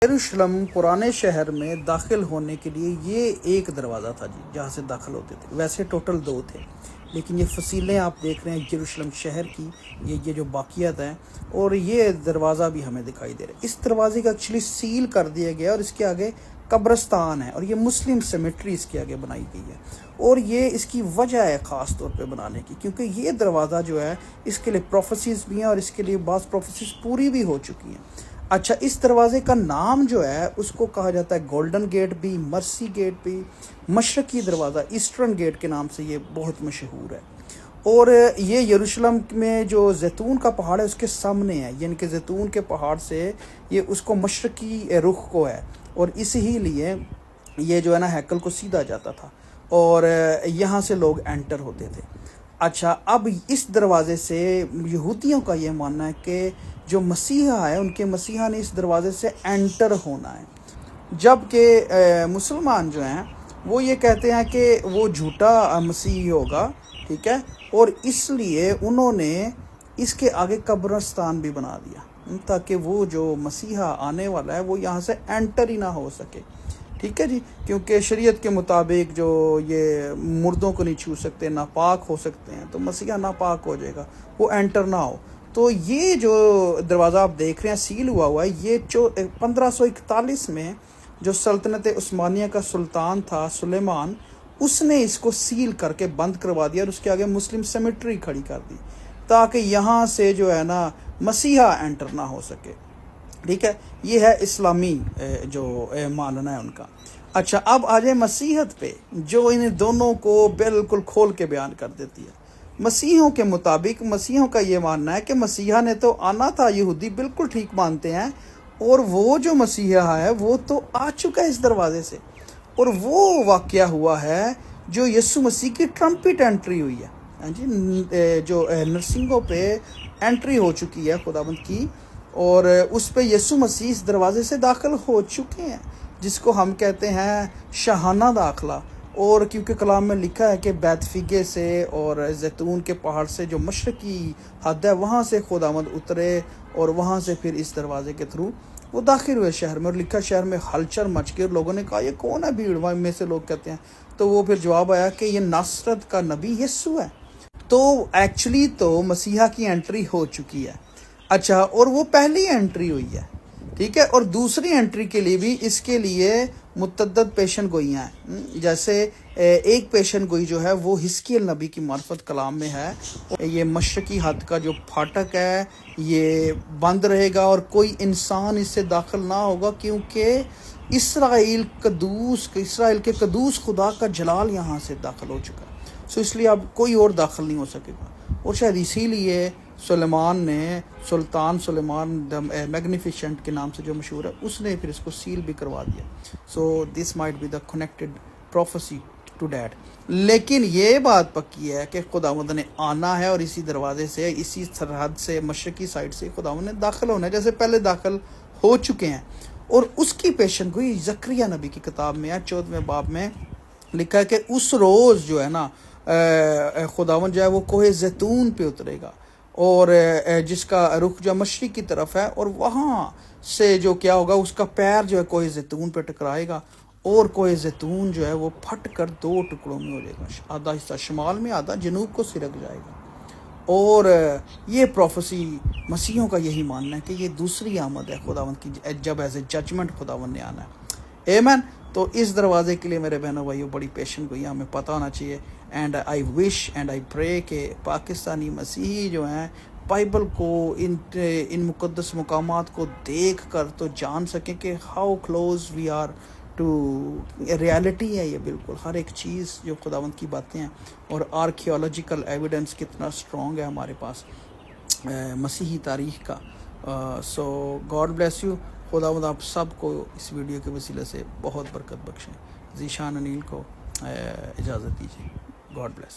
یروشلم پرانے شہر میں داخل ہونے کے لیے یہ ایک دروازہ تھا جی، جہاں سے داخل ہوتے تھے. ویسے ٹوٹل 2 تھے، لیکن یہ فصیلیں آپ دیکھ رہے ہیں یروشلم شہر کی، یہ جو باقیات ہیں، اور یہ دروازہ بھی ہمیں دکھائی دے رہا ہے. اس دروازے کا ایکچولی سیل کر دیا گیا اور اس کے آگے قبرستان ہے، اور یہ مسلم سیمیٹری اس کے آگے بنائی گئی ہے. اور یہ اس کی وجہ ہے خاص طور پہ بنانے کی، کیونکہ یہ دروازہ جو ہے اس کے لیے پروفیسیز بھی ہیں، اور اس کے لیے بعض پروفیسیز پوری بھی ہو چکی ہیں. اچھا، اس دروازے کا نام جو ہے اس کو کہا جاتا ہے گولڈن گیٹ بھی، مرسی گیٹ بھی، مشرقی دروازہ، ایسٹرن گیٹ کے نام سے یہ بہت مشہور ہے. اور یہ یروشلم میں جو زیتون کا پہاڑ ہے اس کے سامنے ہے، یعنی کہ زیتون کے پہاڑ سے یہ اس کو مشرقی رخ کو ہے، اور اسی ہی لیے یہ جو ہے نا ہیکل کو سیدھا جاتا تھا، اور یہاں سے لوگ انٹر ہوتے تھے. اچھا، اب اس دروازے سے یہودیوں کا یہ ماننا ہے کہ جو مسیحا ہے ان کے مسیحا نے اس دروازے سے انٹر ہونا ہے، جبکہ مسلمان جو ہیں وہ یہ کہتے ہیں کہ وہ جھوٹا مسیح ہوگا، ٹھیک ہے، اور اس لیے انہوں نے اس کے آگے قبرستان بھی بنا دیا تاکہ وہ جو مسیحا آنے والا ہے وہ یہاں سے انٹر ہی نہ ہو سکے. ٹھیک ہے جی، کیونکہ شریعت کے مطابق جو یہ مردوں کو نہیں چھو سکتے، ناپاک ہو سکتے ہیں، تو مسیحا ناپاک ہو جائے گا، وہ انٹر نہ ہو. تو یہ جو دروازہ آپ دیکھ رہے ہیں سیل ہوا ہے، یہ 1541 میں جو سلطنت عثمانیہ کا سلطان تھا سلیمان، اس نے اس کو سیل کر کے بند کروا دیا اور اس کے آگے مسلم سیمیٹری کھڑی کر دی تاکہ یہاں سے جو ہے نا مسیحا انٹر نہ ہو سکے. ٹھیک ہے، یہ ہے اسلامی جو ماننا ہے ان کا. اچھا، اب آ جائے مسیحت پہ، جو ان دونوں کو بالکل کھول کے بیان کر دیتی ہے. مسیحوں کے مطابق مسیحوں کا یہ ماننا ہے کہ مسیحا نے تو آنا تھا، یہودی بالکل ٹھیک مانتے ہیں، اور وہ جو مسیحا ہے وہ تو آ چکا ہے اس دروازے سے، اور وہ واقعہ ہوا ہے جو یسوع مسیح کی ٹرمپٹ انٹری ہوئی ہے جی، جو نرسنگوں پہ انٹری ہو چکی ہے خداوند کی، اور اس پہ یسوع مسیح اس دروازے سے داخل ہو چکے ہیں، جس کو ہم کہتے ہیں شاہانہ داخلہ. اور کیونکہ کلام میں لکھا ہے کہ بیت فگے سے اور زیتون کے پہاڑ سے جو مشرقی حد ہے وہاں سے خداوند اترے، اور وہاں سے پھر اس دروازے کے تھرو وہ داخل ہوئے شہر میں. اور لکھا شہر میں ہلچل مچ گئی، اور لوگوں نے کہا یہ کون ہے بھیڑ میں سے لوگ کہتے ہیں. تو وہ پھر جواب آیا کہ یہ ناصرت کا نبی یسوع ہے. تو ایکچولی تو مسیحا کی انٹری ہو چکی ہے. اچھا، اور وہ پہلی انٹری ہوئی ہے، ٹھیک ہے، اور دوسری انٹری کے لیے بھی اس کے لیے متعدد پیشن گوئیاں ہیں. جیسے ایک پیشن گوئی جو ہے وہ حزقیل نبی کی معرفت کلام میں ہے، یہ مشرقی حد کا جو پھاٹک ہے یہ بند رہے گا اور کوئی انسان اس سے داخل نہ ہوگا، کیونکہ اسرائیل کے قدوس خدا کا جلال یہاں سے داخل ہو چکا ہے. سو اس لیے اب کوئی اور داخل نہیں ہو سکے گا. اور شاید اسی لیے سلیمان نے، سلطان سلیمان میگنیفیشنٹ کے نام سے جو مشہور ہے، اس نے پھر اس کو سیل بھی کروا دیا. So this might be the connected prophecy to that. لیکن یہ بات پکی ہے کہ خداوند نے آنا ہے، اور اسی دروازے سے، اسی سرحد سے، مشرقی سائڈ سے خداوند نے داخل ہونا ہے، جیسے پہلے داخل ہو چکے ہیں. اور اس کی پیشن گوئی زکریا نبی کی کتاب میں ہے، 14ویں باب میں لکھا ہے کہ اس روز جو ہے نا خداوند جو ہے وہ کوہ زیتون پہ اترے گا، اور جس کا رخ جو مشرق کی طرف ہے، اور وہاں سے جو کیا ہوگا اس کا پیر جو ہے کوہ زیتون پہ ٹکرائے گا، اور کوہ زیتون جو ہے وہ پھٹ کر 2 ٹکڑوں میں ہو جائے گا، آدھا حصہ شمال میں، آدھا جنوب کو سرک جائے گا. اور یہ پروفیسی مسیحوں کا یہی ماننا ہے کہ یہ دوسری آمد ہے خداوند کی، جب ایز اے ججمنٹ خداوند نے آنا ہے. ایمین. تو اس دروازے کے لیے میرے بہنوں بھائیوں بڑی پیشن گوئی ہمیں پتہ ہونا چاہیے. And I wish and I پرے کہ پاکستانی مسیحی جو ہیں بائبل کو، ان مقدس مقامات کو دیکھ کر تو جان سکیں کہ how close we are to reality ہے. یہ بالکل ہر ایک چیز جو خداوند کی باتیں ہیں، اور آرکیولوجیکل ایویڈنس کتنا اسٹرانگ ہے ہمارے پاس مسیحی تاریخ کا. So God bless you. خداوند آپ سب کو اس ویڈیو کے وسیلے سے بہت برکت بخشیں. ذیشان انیل کو اجازت دیجیے. God bless.